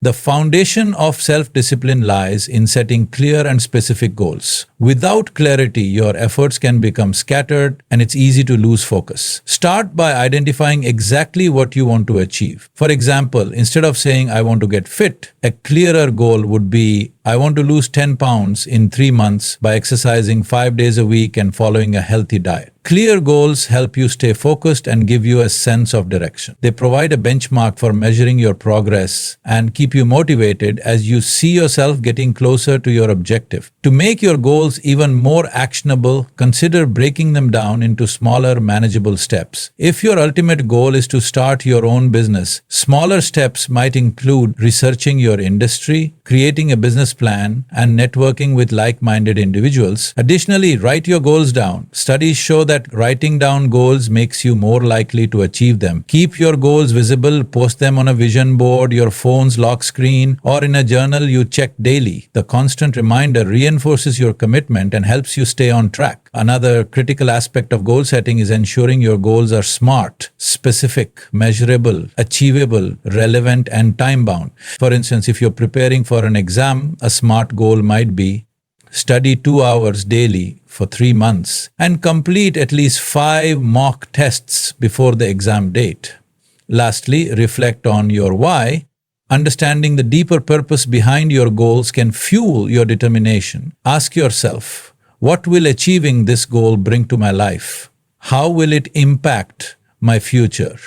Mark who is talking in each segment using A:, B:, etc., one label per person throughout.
A: The foundation of self-discipline lies in setting clear and specific goals. Without clarity, your efforts can become scattered and it's easy to lose focus. Start by identifying exactly what you want to achieve. For example, instead of saying, I want to get fit, a clearer goal would be, I want to lose 10 pounds in 3 months by exercising 5 days a week and following a healthy diet. Clear goals help you stay focused and give you a sense of direction. They provide a benchmark for measuring your progress and keep you motivated as you see yourself getting closer to your objective. To make your goals even more actionable, consider breaking them down into smaller, manageable steps. If your ultimate goal is to start your own business, smaller steps might include researching your industry, creating a business plan, and networking with like-minded individuals. Additionally, write your goals down. Studies show that writing down goals makes you more likely to achieve them. Keep your goals visible, post them on a vision board, your phone's lock screen, or in a journal you check daily. The constant reminder reinforces your commitment and helps you stay on track. Another critical aspect of goal setting is ensuring your goals are smart, specific, measurable, achievable, relevant, and time-bound. For instance, if you're preparing for an exam, a smart goal might be study 2 hours daily for 3 months and complete at least 5 mock tests before the exam date. Lastly, reflect on your why. Understanding the deeper purpose behind your goals can fuel your determination. Ask yourself, what will achieving this goal bring to my life? How will it impact my future?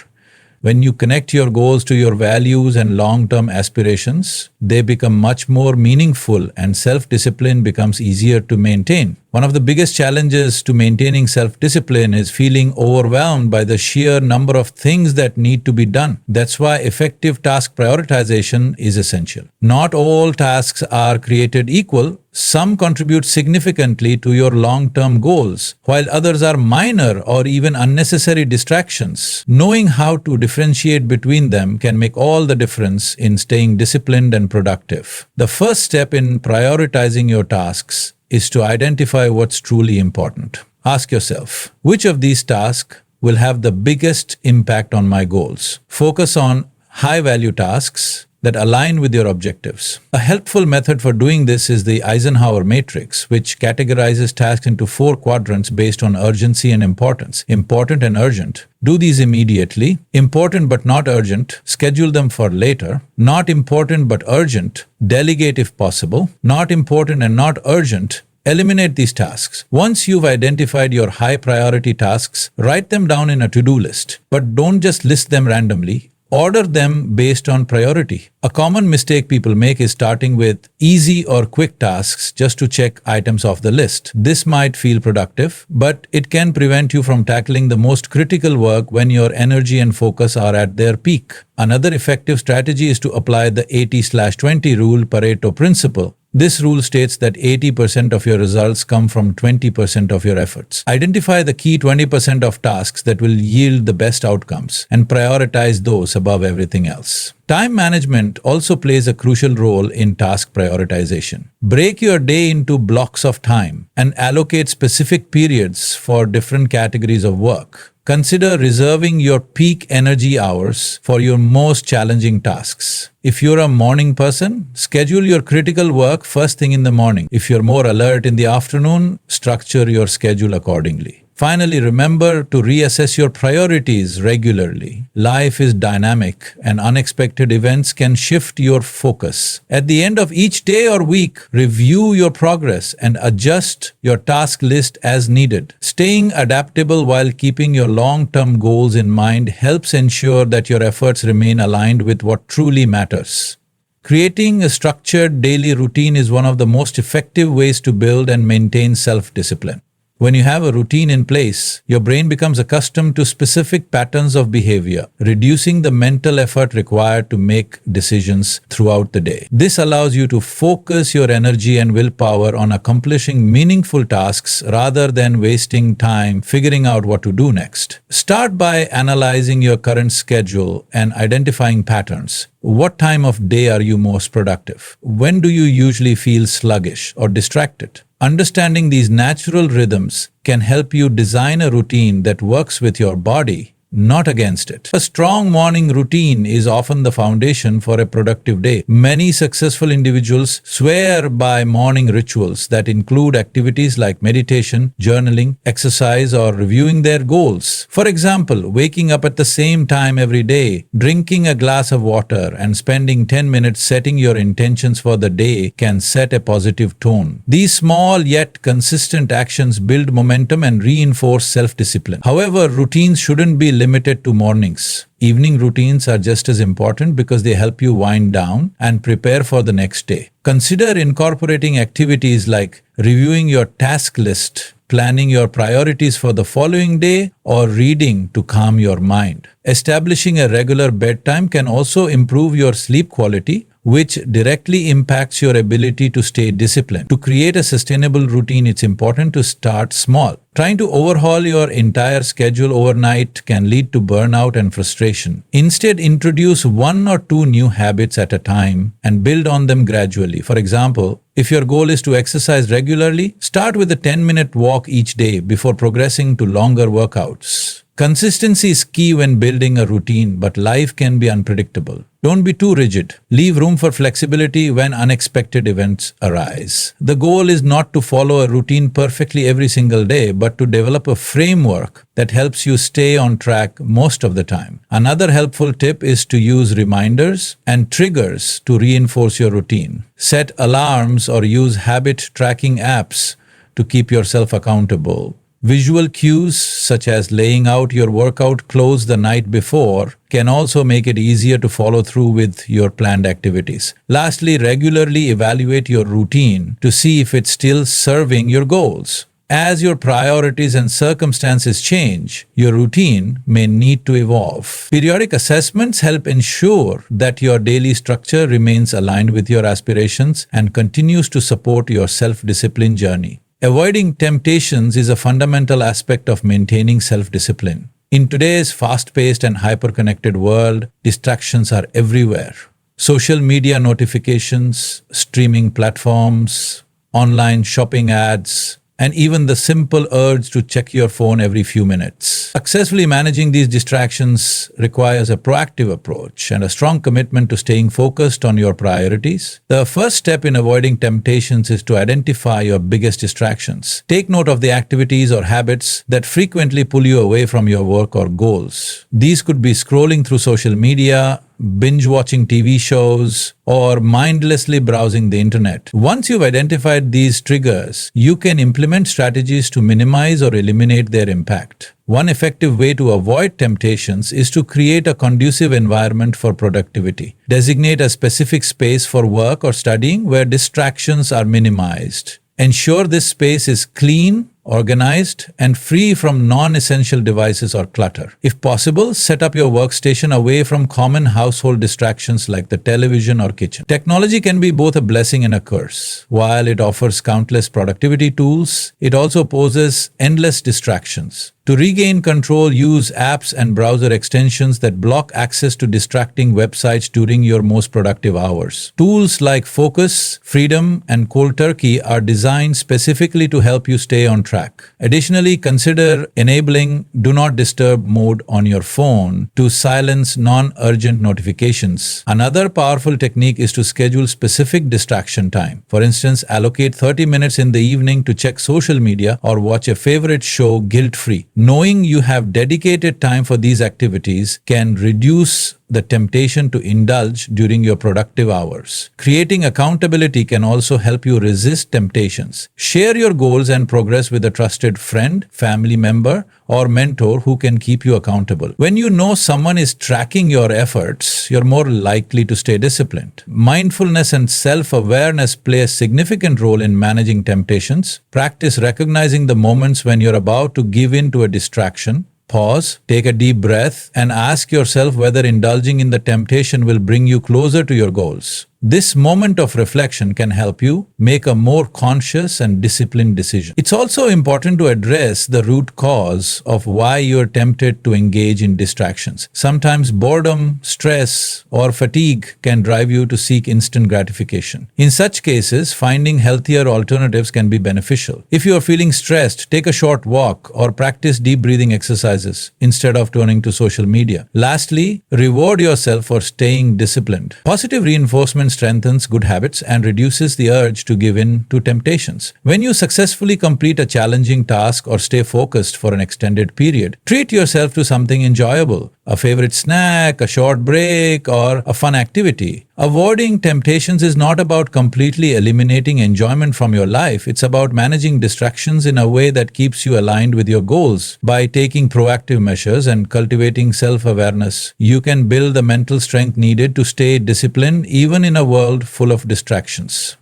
A: When you connect your goals to your values and long-term aspirations, they become much more meaningful and self-discipline becomes easier to maintain. One of the biggest challenges to maintaining self-discipline is feeling overwhelmed by the sheer number of things that need to be done. That's why effective task prioritization is essential. Not all tasks are created equal. Some contribute significantly to your long-term goals, while others are minor or even unnecessary distractions. Knowing how to differentiate between them can make all the difference in staying disciplined and productive. The first step in prioritizing your tasks is to identify what's truly important. Ask yourself, which of these tasks will have the biggest impact on my goals? Focus on high-value tasks that align with your objectives. A helpful method for doing this is the Eisenhower matrix, which categorizes tasks into 4 quadrants based on urgency and importance. Important and urgent. Do these immediately. Important but not urgent. Schedule them for later. Not important but urgent. Delegate if possible. Not important and not urgent. Eliminate these tasks. Once you've identified your high priority tasks, write them down in a to-do list. But don't just list them randomly. Order them based on priority. A common mistake people make is starting with easy or quick tasks just to check items off the list. This might feel productive, but it can prevent you from tackling the most critical work when your energy and focus are at their peak. Another effective strategy is to apply the 80/20 rule, Pareto principle. This rule states that 80% of your results come from 20% of your efforts. Identify the key 20% of tasks that will yield the best outcomes and prioritize those above everything else. Time management also plays a crucial role in task prioritization. Break your day into blocks of time and allocate specific periods for different categories of work. Consider reserving your peak energy hours for your most challenging tasks. If you're a morning person, schedule your critical work first thing in the morning. If you're more alert in the afternoon, structure your schedule accordingly. Finally, remember to reassess your priorities regularly. Life is dynamic and unexpected events can shift your focus. At the end of each day or week, review your progress and adjust your task list as needed. Staying adaptable while keeping your long-term goals in mind helps ensure that your efforts remain aligned with what truly matters. Creating a structured daily routine is one of the most effective ways to build and maintain self-discipline. When you have a routine in place, your brain becomes accustomed to specific patterns of behavior, reducing the mental effort required to make decisions throughout the day. This allows you to focus your energy and willpower on accomplishing meaningful tasks rather than wasting time figuring out what to do next. Start by analyzing your current schedule and identifying patterns. What time of day are you most productive? When do you usually feel sluggish or distracted? Understanding these natural rhythms can help you design a routine that works with your body, not against it. A strong morning routine is often the foundation for a productive day. Many successful individuals swear by morning rituals that include activities like meditation, journaling, exercise, or reviewing their goals. For example, waking up at the same time every day, drinking a glass of water, and spending 10 minutes setting your intentions for the day can set a positive tone. These small yet consistent actions build momentum and reinforce self-discipline. However, routines shouldn't be limited to mornings. Evening routines are just as important because they help you wind down and prepare for the next day. Consider incorporating activities like reviewing your task list, planning your priorities for the following day, or reading to calm your mind. Establishing a regular bedtime can also improve your sleep quality, which directly impacts your ability to stay disciplined. To create a sustainable routine, it's important to start small. Trying to overhaul your entire schedule overnight can lead to burnout and frustration. Instead, introduce 1 or 2 new habits at a time and build on them gradually. For example, if your goal is to exercise regularly, start with a 10-minute walk each day before progressing to longer workouts. Consistency is key when building a routine, but life can be unpredictable. Don't be too rigid. Leave room for flexibility when unexpected events arise. The goal is not to follow a routine perfectly every single day, but to develop a framework that helps you stay on track most of the time. Another helpful tip is to use reminders and triggers to reinforce your routine. Set alarms or use habit tracking apps to keep yourself accountable. Visual cues, such as laying out your workout clothes the night before, can also make it easier to follow through with your planned activities. Lastly, regularly evaluate your routine to see if it's still serving your goals. As your priorities and circumstances change, your routine may need to evolve. Periodic assessments help ensure that your daily structure remains aligned with your aspirations and continues to support your self-discipline journey. Avoiding temptations is a fundamental aspect of maintaining self-discipline. In today's fast-paced and hyper-connected world, distractions are everywhere. Social media notifications, streaming platforms, online shopping ads, and even the simple urge to check your phone every few minutes. Successfully managing these distractions requires a proactive approach and a strong commitment to staying focused on your priorities. The first step in avoiding temptations is to identify your biggest distractions. Take note of the activities or habits that frequently pull you away from your work or goals. These could be scrolling through social media, binge-watching TV shows, or mindlessly browsing the internet. Once you've identified these triggers, you can implement strategies to minimize or eliminate their impact. One effective way to avoid temptations is to create a conducive environment for productivity. Designate a specific space for work or studying where distractions are minimized. Ensure this space is clean, organized, and free from non-essential devices or clutter. If possible, set up your workstation away from common household distractions like the television or kitchen. Technology can be both a blessing and a curse. While it offers countless productivity tools, it also poses endless distractions. To regain control, use apps and browser extensions that block access to distracting websites during your most productive hours. Tools like Focus, Freedom, and Cold Turkey are designed specifically to help you stay on track. Additionally, consider enabling Do Not Disturb mode on your phone to silence non-urgent notifications. Another powerful technique is to schedule specific distraction time. For instance, allocate 30 minutes in the evening to check social media or watch a favorite show guilt-free. Knowing you have dedicated time for these activities can reduce the temptation to indulge during your productive hours. Creating accountability can also help you resist temptations. Share your goals and progress with a trusted friend, family member, or mentor who can keep you accountable. When you know someone is tracking your efforts, you're more likely to stay disciplined. Mindfulness and self-awareness play a significant role in managing temptations. Practice recognizing the moments when you're about to give in to a distraction. Pause, take a deep breath, and ask yourself whether indulging in the temptation will bring you closer to your goals. This moment of reflection can help you make a more conscious and disciplined decision. It's also important to address the root cause of why you're tempted to engage in distractions. Sometimes boredom, stress, or fatigue can drive you to seek instant gratification. In such cases, finding healthier alternatives can be beneficial. If you are feeling stressed, take a short walk or practice deep breathing exercises instead of turning to social media. Lastly, reward yourself for staying disciplined. Positive reinforcement strengthens good habits and reduces the urge to give in to temptations. When you successfully complete a challenging task or stay focused for an extended period, treat yourself to something enjoyable, a favorite snack, a short break, or a fun activity. Avoiding temptations is not about completely eliminating enjoyment from your life. It's about managing distractions in a way that keeps you aligned with your goals. By taking proactive measures and cultivating self-awareness, you can build the mental strength needed to stay disciplined even in a world full of distractions.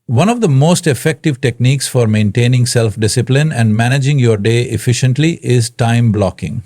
A: One of the most effective techniques for maintaining self-discipline and managing your day efficiently is time blocking.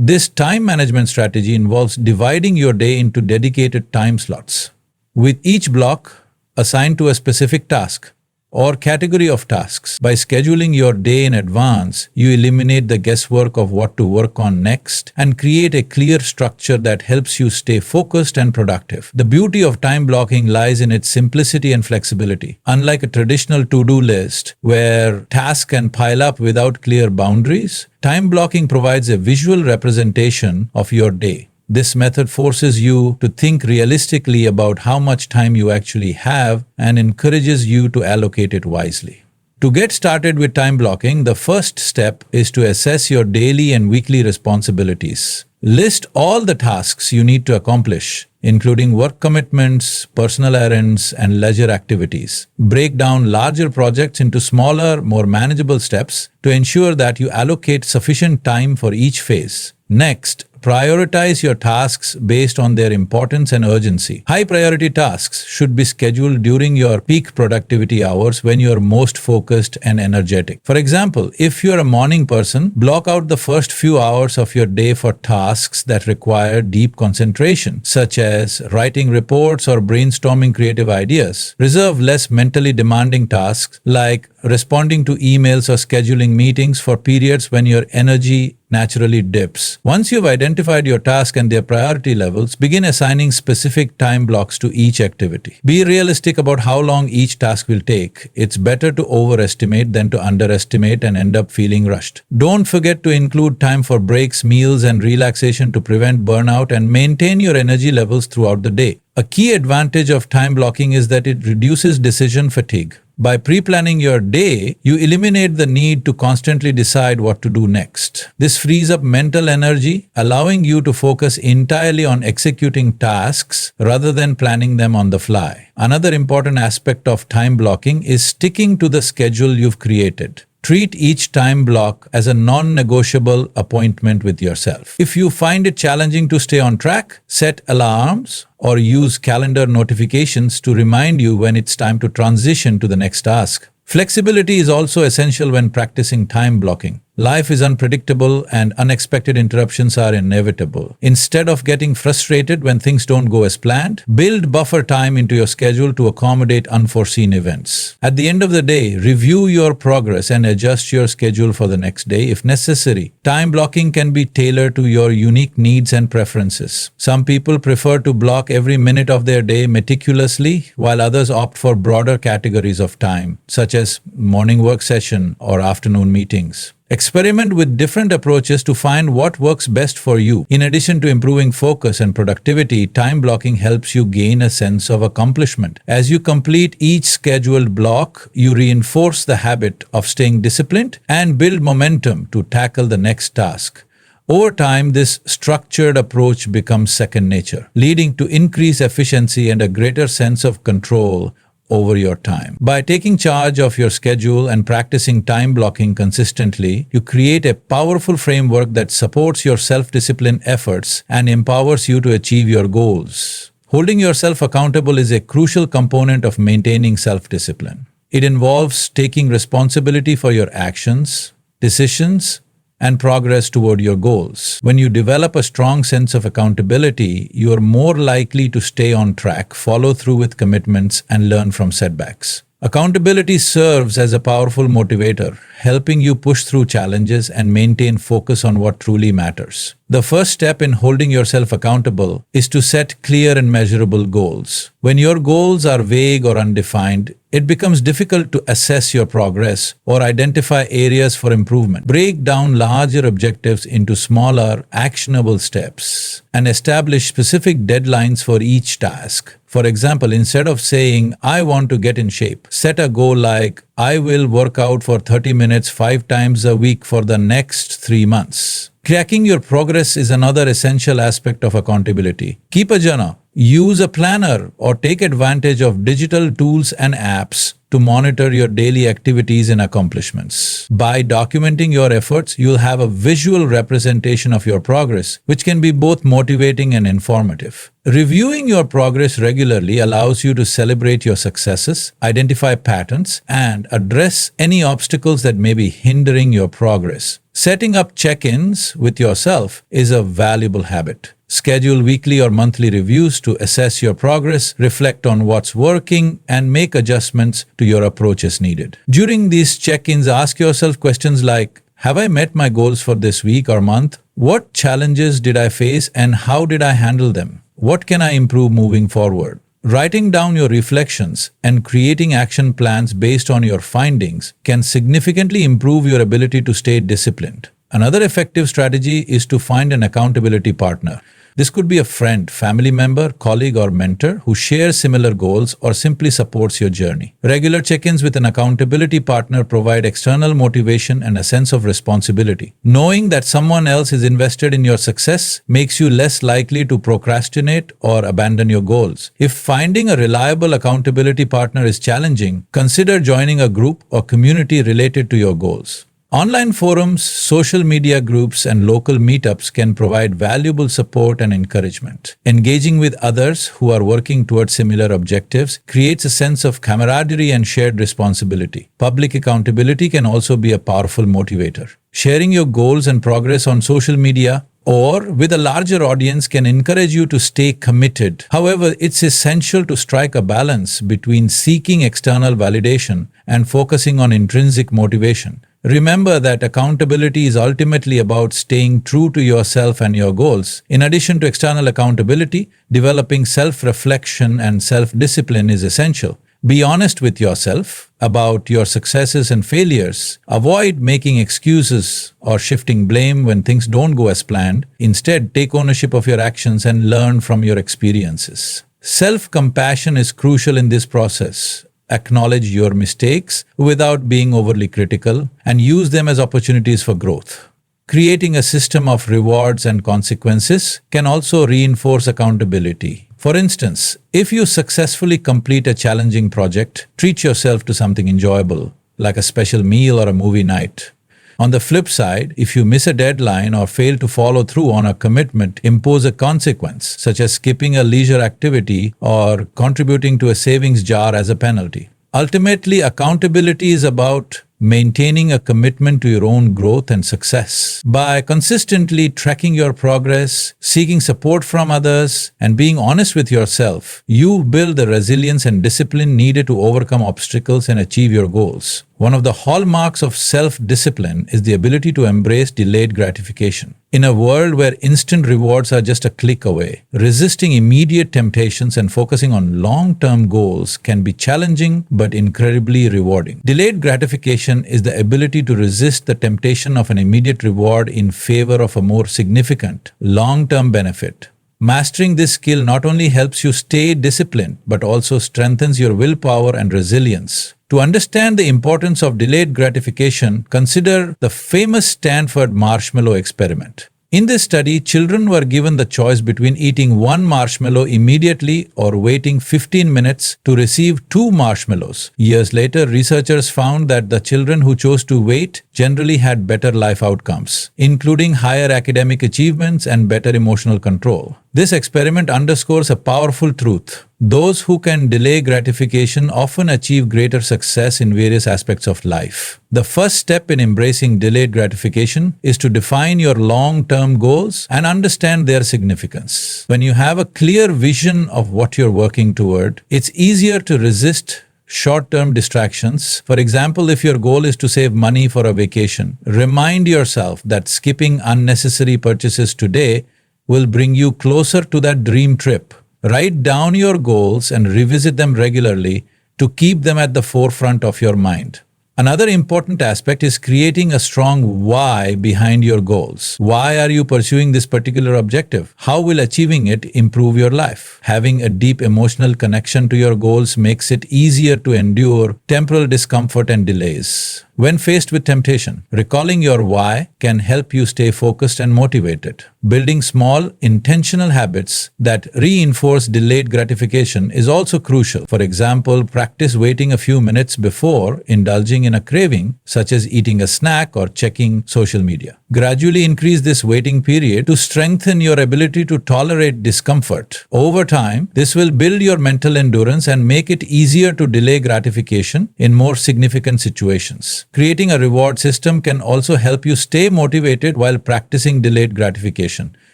A: This time management strategy involves dividing your day into dedicated time slots, with each block assigned to a specific task or category of tasks. By scheduling your day in advance, you eliminate the guesswork of what to work on next and create a clear structure that helps you stay focused and productive. The beauty of time blocking lies in its simplicity and flexibility. Unlike a traditional to-do list where tasks can pile up without clear boundaries, time blocking provides a visual representation of your day. This method forces you to think realistically about how much time you actually have and encourages you to allocate it wisely. To get started with time blocking, the first step is to assess your daily and weekly responsibilities. List all the tasks you need to accomplish, including work commitments, personal errands, and leisure activities. Break down larger projects into smaller, more manageable steps to ensure that you allocate sufficient time for each phase. Next, prioritize your tasks based on their importance and urgency. High-priority tasks should be scheduled during your peak productivity hours when you are most focused and energetic. For example, if you're a morning person, block out the first few hours of your day for tasks that require deep concentration, such as writing reports or brainstorming creative ideas. Reserve less mentally demanding tasks like responding to emails or scheduling meetings for periods when your energy naturally dips. Once you've identified your task and their priority levels, begin assigning specific time blocks to each activity. Be realistic about how long each task will take. It's better to overestimate than to underestimate and end up feeling rushed. Don't forget to include time for breaks, meals, and relaxation to prevent burnout and maintain your energy levels throughout the day. A key advantage of time blocking is that it reduces decision fatigue. By pre-planning your day, you eliminate the need to constantly decide what to do next. This frees up mental energy, allowing you to focus entirely on executing tasks rather than planning them on the fly. Another important aspect of time blocking is sticking to the schedule you've created. Treat each time block as a non-negotiable appointment with yourself. If you find it challenging to stay on track, set alarms or use calendar notifications to remind you when it's time to transition to the next task. Flexibility is also essential when practicing time blocking. Life is unpredictable and unexpected interruptions are inevitable. Instead of getting frustrated when things don't go as planned, build buffer time into your schedule to accommodate unforeseen events. At the end of the day, review your progress and adjust your schedule for the next day if necessary. Time blocking can be tailored to your unique needs and preferences. Some people prefer to block every minute of their day meticulously, while others opt for broader categories of time, such as morning work session or afternoon meetings. Experiment with different approaches to find what works best for you. In addition to improving focus and productivity, time blocking helps you gain a sense of accomplishment. As you complete each scheduled block, you reinforce the habit of staying disciplined and build momentum to tackle the next task. Over time, this structured approach becomes second nature, leading to increased efficiency and a greater sense of control over your time. By taking charge of your schedule and practicing time blocking consistently, you create a powerful framework that supports your self-discipline efforts and empowers you to achieve your goals. Holding yourself accountable is a crucial component of maintaining self-discipline. It involves taking responsibility for your actions, decisions, and progress toward your goals. When you develop a strong sense of accountability, you are more likely to stay on track, follow through with commitments, and learn from setbacks. Accountability serves as a powerful motivator, helping you push through challenges and maintain focus on what truly matters. The first step in holding yourself accountable is to set clear and measurable goals. When your goals are vague or undefined, it becomes difficult to assess your progress or identify areas for improvement. Break down larger objectives into smaller, actionable steps and establish specific deadlines for each task. For example, instead of saying, I want to get in shape, set a goal like, I will work out for 30 minutes 5 times a week for the next 3 months. Tracking your progress is another essential aspect of accountability. Keep a journal, use a planner, or take advantage of digital tools and apps to monitor your daily activities and accomplishments. By documenting your efforts, you'll have a visual representation of your progress, which can be both motivating and informative. Reviewing your progress regularly allows you to celebrate your successes, identify patterns, and address any obstacles that may be hindering your progress. Setting up check-ins with yourself is a valuable habit. Schedule weekly or monthly reviews to assess your progress, reflect on what's working, and make adjustments to your approach as needed. During these check-ins, ask yourself questions like, have I met my goals for this week or month? What challenges did I face and how did I handle them? What can I improve moving forward? Writing down your reflections and creating action plans based on your findings can significantly improve your ability to stay disciplined. Another effective strategy is to find an accountability partner. This could be a friend, family member, colleague, or mentor who shares similar goals or simply supports your journey. Regular check-ins with an accountability partner provide external motivation and a sense of responsibility. Knowing that someone else is invested in your success makes you less likely to procrastinate or abandon your goals. If finding a reliable accountability partner is challenging, consider joining a group or community related to your goals. Online forums, social media groups, and local meetups can provide valuable support and encouragement. Engaging with others who are working towards similar objectives creates a sense of camaraderie and shared responsibility. Public accountability can also be a powerful motivator. Sharing your goals and progress on social media or with a larger audience can encourage you to stay committed. However, it's essential to strike a balance between seeking external validation and focusing on intrinsic motivation. Remember that accountability is ultimately about staying true to yourself and your goals. In addition to external accountability, developing self-reflection and self-discipline is essential. Be honest with yourself about your successes and failures. Avoid making excuses or shifting blame when things don't go as planned. Instead, take ownership of your actions and learn from your experiences. Self-compassion is crucial in this process. Acknowledge your mistakes without being overly critical and use them as opportunities for growth. Creating a system of rewards and consequences can also reinforce accountability. For instance, if you successfully complete a challenging project, treat yourself to something enjoyable, like a special meal or a movie night. On the flip side, if you miss a deadline or fail to follow through on a commitment, impose a consequence, such as skipping a leisure activity or contributing to a savings jar as a penalty. Ultimately, accountability is about maintaining a commitment to your own growth and success. By consistently tracking your progress, seeking support from others, and being honest with yourself, you build the resilience and discipline needed to overcome obstacles and achieve your goals. One of the hallmarks of self-discipline is the ability to embrace delayed gratification. In a world where instant rewards are just a click away, resisting immediate temptations and focusing on long-term goals can be challenging but incredibly rewarding. Delayed gratification is the ability to resist the temptation of an immediate reward in favor of a more significant, long-term benefit. Mastering this skill not only helps you stay disciplined, but also strengthens your willpower and resilience. To understand the importance of delayed gratification, consider the famous Stanford marshmallow experiment. In this study, children were given the choice between eating one marshmallow immediately or waiting 15 minutes to receive 2 marshmallows. Years later, researchers found that the children who chose to wait generally had better life outcomes, including higher academic achievements and better emotional control. This experiment underscores a powerful truth. Those who can delay gratification often achieve greater success in various aspects of life. The first step in embracing delayed gratification is to define your long-term goals and understand their significance. When you have a clear vision of what you're working toward, it's easier to resist short-term distractions. For example, if your goal is to save money for a vacation, remind yourself that skipping unnecessary purchases today will bring you closer to that dream trip. Write down your goals and revisit them regularly to keep them at the forefront of your mind. Another important aspect is creating a strong why behind your goals. Why are you pursuing this particular objective? How will achieving it improve your life? Having a deep emotional connection to your goals makes it easier to endure temporal discomfort and delays. When faced with temptation, recalling your why can help you stay focused and motivated. Building small, intentional habits that reinforce delayed gratification is also crucial. For example, practice waiting a few minutes before indulging in a craving, such as eating a snack or checking social media. Gradually increase this waiting period to strengthen your ability to tolerate discomfort. Over time, this will build your mental endurance and make it easier to delay gratification in more significant situations. Creating a reward system can also help you stay motivated while practicing delayed gratification.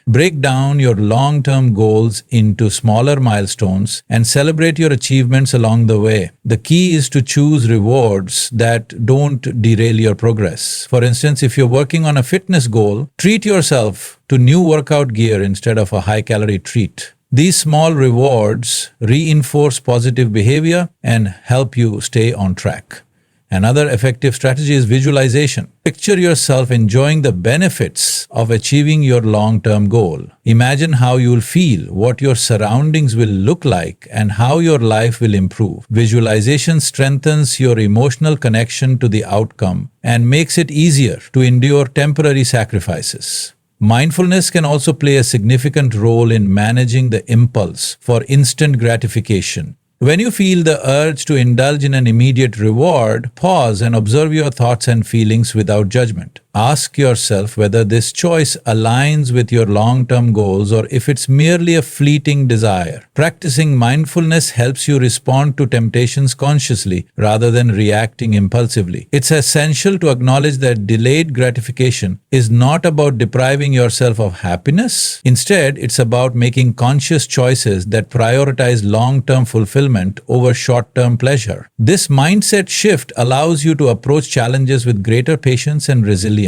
A: Break down your long-term goals into smaller milestones and celebrate your achievements along the way. The key is to choose rewards that don't derail your progress. For instance, if you're working on a fitness goal, treat yourself to new workout gear instead of a high-calorie treat. These small rewards reinforce positive behavior and help you stay on track. Another effective strategy is visualization. Picture yourself enjoying the benefits of achieving your long-term goal. Imagine how you'll feel, what your surroundings will look like, and how your life will improve. Visualization strengthens your emotional connection to the outcome and makes it easier to endure temporary sacrifices. Mindfulness can also play a significant role in managing the impulse for instant gratification. When you feel the urge to indulge in an immediate reward, pause and observe your thoughts and feelings without judgment. Ask yourself whether this choice aligns with your long-term goals or if it's merely a fleeting desire. Practicing mindfulness helps you respond to temptations consciously rather than reacting impulsively. It's essential to acknowledge that delayed gratification is not about depriving yourself of happiness. Instead, it's about making conscious choices that prioritize long-term fulfillment over short-term pleasure. This mindset shift allows you to approach challenges with greater patience and resilience.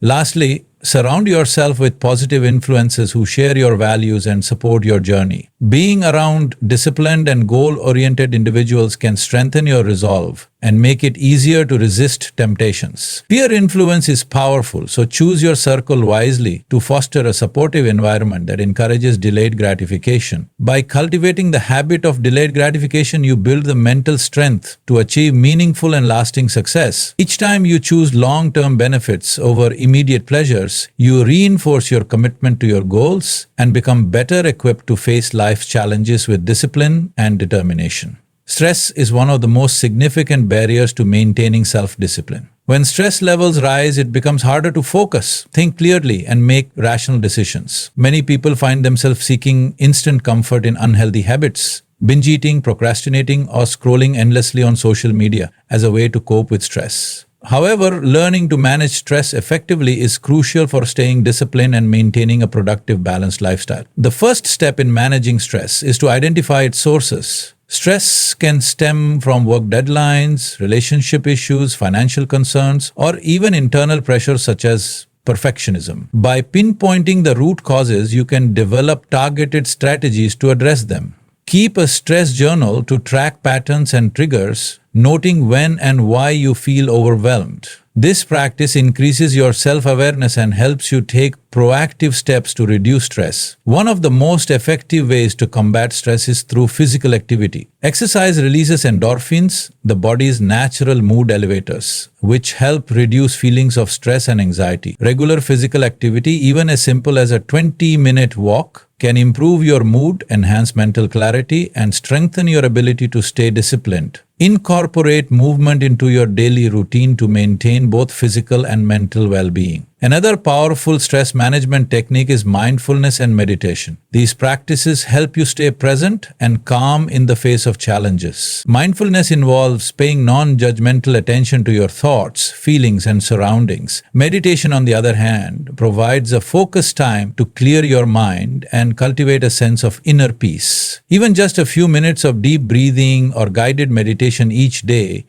A: Lastly, surround yourself with positive influences who share your values and support your journey. Being around disciplined and goal-oriented individuals can strengthen your resolve and make it easier to resist temptations. Peer influence is powerful, so choose your circle wisely to foster a supportive environment that encourages delayed gratification. By cultivating the habit of delayed gratification, you build the mental strength to achieve meaningful and lasting success. Each time you choose long-term benefits over immediate pleasures, you reinforce your commitment to your goals and become better equipped to face life's challenges with discipline and determination. Stress is one of the most significant barriers to maintaining self-discipline. When stress levels rise, it becomes harder to focus, think clearly, and make rational decisions. Many people find themselves seeking instant comfort in unhealthy habits, binge eating, procrastinating, or scrolling endlessly on social media as a way to cope with stress. However, learning to manage stress effectively is crucial for staying disciplined and maintaining a productive, balanced lifestyle. The first step in managing stress is to identify its sources. Stress can stem from work deadlines, relationship issues, financial concerns, or even internal pressures such as perfectionism. By pinpointing the root causes, you can develop targeted strategies to address them. Keep a stress journal to track patterns and triggers, noting when and why you feel overwhelmed. This practice increases your self-awareness and helps you take proactive steps to reduce stress. One of the most effective ways to combat stress is through physical activity. Exercise releases endorphins, the body's natural mood elevators, which help reduce feelings of stress and anxiety. Regular physical activity, even as simple as a 20-minute walk, can improve your mood, enhance mental clarity, and strengthen your ability to stay disciplined. Incorporate movement into your daily routine to maintain both physical and mental well-being. Another powerful stress management technique is mindfulness and meditation. These practices help you stay present and calm in the face of challenges. Mindfulness involves paying non-judgmental attention to your thoughts, feelings, and surroundings. Meditation, on the other hand, provides a focused time to clear your mind and cultivate a sense of inner peace. Even just a few minutes of deep breathing or guided meditation each day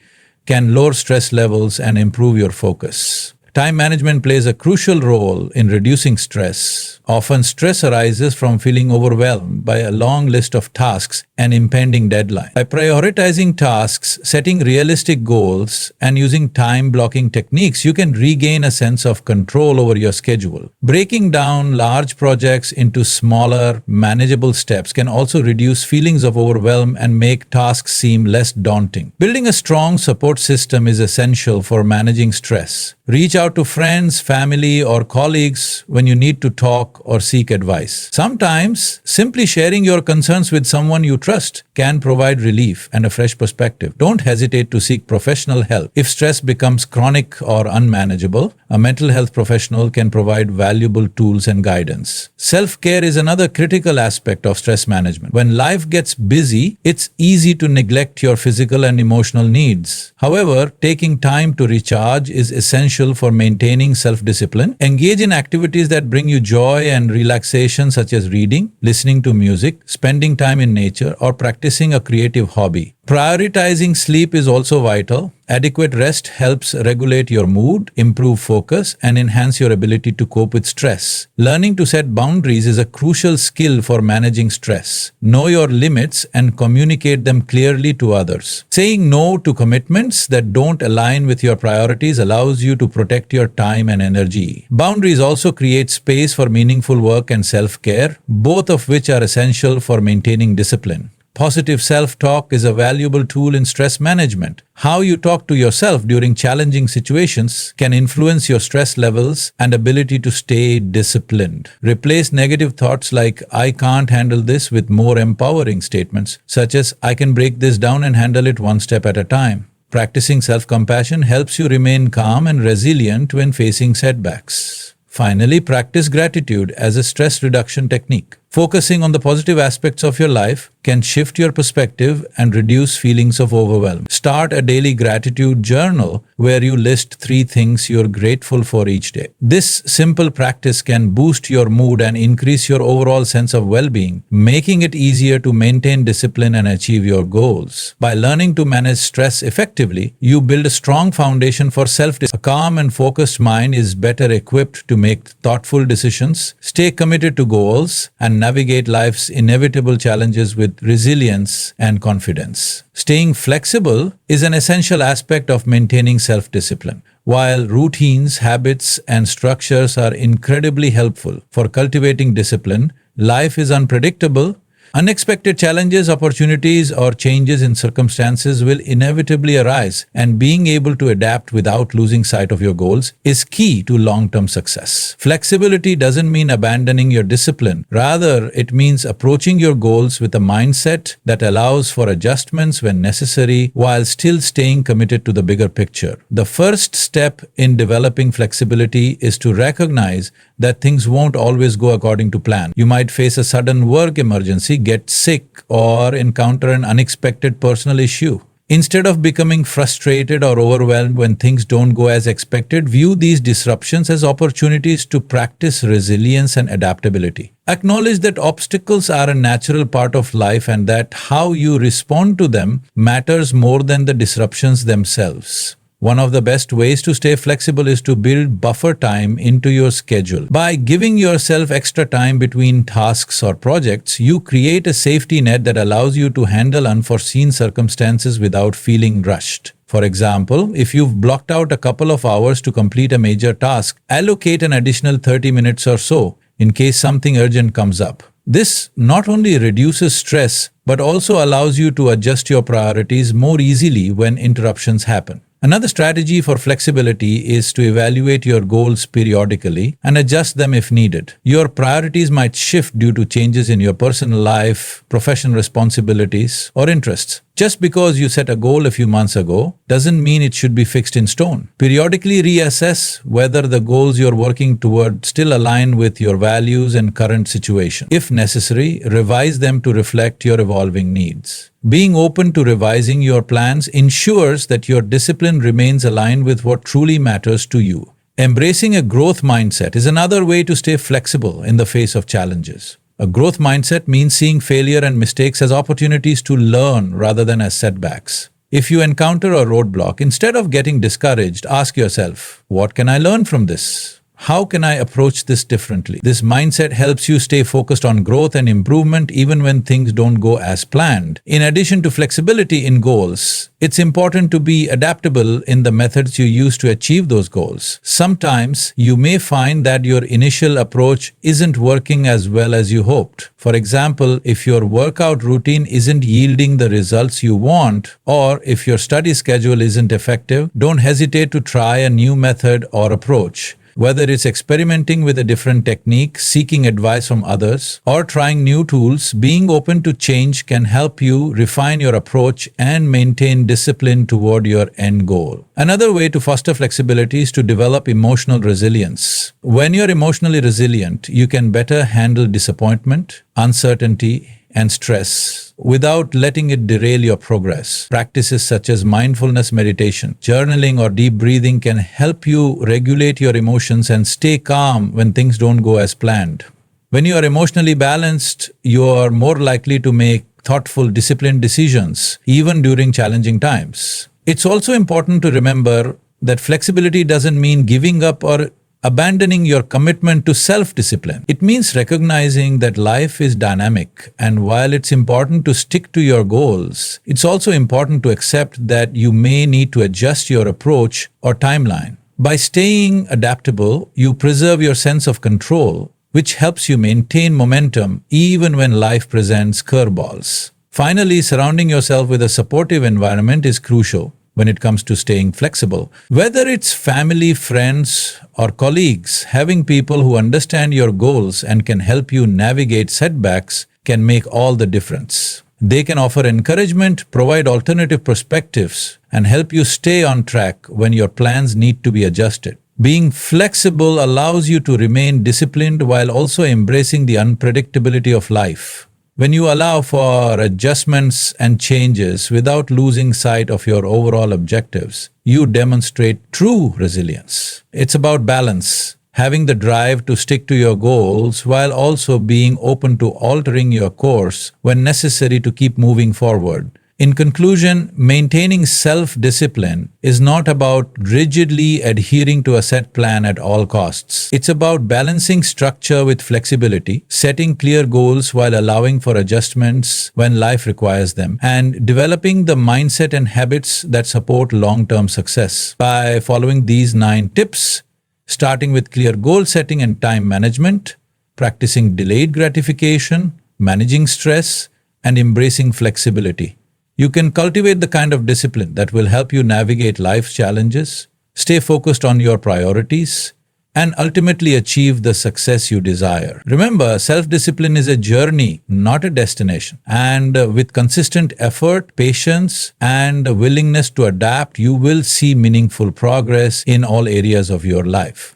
A: can lower stress levels and improve your focus. Time management plays a crucial role in reducing stress. Often stress arises from feeling overwhelmed by a long list of tasks and impending deadlines. By prioritizing tasks, setting realistic goals, and using time-blocking techniques, you can regain a sense of control over your schedule. Breaking down large projects into smaller, manageable steps can also reduce feelings of overwhelm and make tasks seem less daunting. Building a strong support system is essential for managing stress. Reach out to friends, family, or colleagues when you need to talk or seek advice. Sometimes, simply sharing your concerns with someone you trust can provide relief and a fresh perspective. Don't hesitate to seek professional help. If stress becomes chronic or unmanageable, a mental health professional can provide valuable tools and guidance. Self-care is another critical aspect of stress management. When life gets busy, it's easy to neglect your physical and emotional needs. However, taking time to recharge is essential for maintaining self-discipline. Engage in activities that bring you joy and relaxation, such as reading, listening to music, spending time in nature, or practicing a creative hobby. Prioritizing sleep is also vital. Adequate rest helps regulate your mood, improve focus, and enhance your ability to cope with stress. Learning to set boundaries is a crucial skill for managing stress. Know your limits and communicate them clearly to others. Saying no to commitments that don't align with your priorities allows you to protect your time and energy. Boundaries also create space for meaningful work and self-care, both of which are essential for maintaining discipline. Positive self-talk is a valuable tool in stress management. How you talk to yourself during challenging situations can influence your stress levels and ability to stay disciplined. Replace negative thoughts like "I can't handle this" with more empowering statements, such as "I can break this down and handle it one step at a time." Practicing self-compassion helps you remain calm and resilient when facing setbacks. Finally, practice gratitude as a stress reduction technique. Focusing on the positive aspects of your life can shift your perspective and reduce feelings of overwhelm. Start a daily gratitude journal where you list 3 things you're grateful for each day. This simple practice can boost your mood and increase your overall sense of well-being, making it easier to maintain discipline and achieve your goals. By learning to manage stress effectively, you build a strong foundation for self-discipline. A calm and focused mind is better equipped to make thoughtful decisions, stay committed to goals, and navigate life's inevitable challenges with resilience and confidence. Staying flexible is an essential aspect of maintaining self-discipline. While routines, habits, and structures are incredibly helpful for cultivating discipline, life is unpredictable. Unexpected challenges, opportunities, or changes in circumstances will inevitably arise, and being able to adapt without losing sight of your goals is key to long-term success. Flexibility doesn't mean abandoning your discipline. Rather, it means approaching your goals with a mindset that allows for adjustments when necessary while still staying committed to the bigger picture. The first step in developing flexibility is to recognize that things won't always go according to plan. You might face a sudden work emergency, get sick, or encounter an unexpected personal issue. Instead of becoming frustrated or overwhelmed when things don't go as expected, view these disruptions as opportunities to practice resilience and adaptability. Acknowledge that obstacles are a natural part of life and that how you respond to them matters more than the disruptions themselves. One of the best ways to stay flexible is to build buffer time into your schedule. By giving yourself extra time between tasks or projects, you create a safety net that allows you to handle unforeseen circumstances without feeling rushed. For example, if you've blocked out a couple of hours to complete a major task, allocate an additional 30 minutes or so in case something urgent comes up. This not only reduces stress, but also allows you to adjust your priorities more easily when interruptions happen. Another strategy for flexibility is to evaluate your goals periodically and adjust them if needed. Your priorities might shift due to changes in your personal life, professional responsibilities, or interests. Just because you set a goal a few months ago doesn't mean it should be fixed in stone. Periodically reassess whether the goals you're working toward still align with your values and current situation. If necessary, revise them to reflect your evolving needs. Being open to revising your plans ensures that your discipline remains aligned with what truly matters to you. Embracing a growth mindset is another way to stay flexible in the face of challenges. A growth mindset means seeing failure and mistakes as opportunities to learn rather than as setbacks. If you encounter a roadblock, instead of getting discouraged, ask yourself, what can I learn from this? How can I approach this differently? This mindset helps you stay focused on growth and improvement even when things don't go as planned. In addition to flexibility in goals, it's important to be adaptable in the methods you use to achieve those goals. Sometimes you may find that your initial approach isn't working as well as you hoped. For example, if your workout routine isn't yielding the results you want, or if your study schedule isn't effective, don't hesitate to try a new method or approach. Whether it's experimenting with a different technique, seeking advice from others, or trying new tools, being open to change can help you refine your approach and maintain discipline toward your end goal. Another way to foster flexibility is to develop emotional resilience. When you're emotionally resilient, you can better handle disappointment, uncertainty, and stress without letting it derail your progress. Practices such as mindfulness meditation, journaling, or deep breathing can help you regulate your emotions and stay calm when things don't go as planned. When you are emotionally balanced, you are more likely to make thoughtful, disciplined decisions, even during challenging times. It's also important to remember that flexibility doesn't mean giving up or abandoning your commitment to self-discipline. It means recognizing that life is dynamic, and while it's important to stick to your goals, it's also important to accept that you may need to adjust your approach or timeline. By staying adaptable, you preserve your sense of control, which helps you maintain momentum even when life presents curveballs. Finally, surrounding yourself with a supportive environment is crucial when it comes to staying flexible. Whether it's family, friends, or colleagues, having people who understand your goals and can help you navigate setbacks can make all the difference. They can offer encouragement, provide alternative perspectives, and help you stay on track when your plans need to be adjusted. Being flexible allows you to remain disciplined while also embracing the unpredictability of life. When you allow for adjustments and changes without losing sight of your overall objectives, you demonstrate true resilience. It's about balance, having the drive to stick to your goals while also being open to altering your course when necessary to keep moving forward. In conclusion, maintaining self-discipline is not about rigidly adhering to a set plan at all costs. It's about balancing structure with flexibility, setting clear goals while allowing for adjustments when life requires them, and developing the mindset and habits that support long-term success. By following these 9 tips, starting with clear goal setting and time management, practicing delayed gratification, managing stress, and embracing flexibility, you can cultivate the kind of discipline that will help you navigate life's challenges, stay focused on your priorities, and ultimately achieve the success you desire. Remember, self-discipline is a journey, not a destination. And with consistent effort, patience, and a willingness to adapt, you will see meaningful progress in all areas of your life.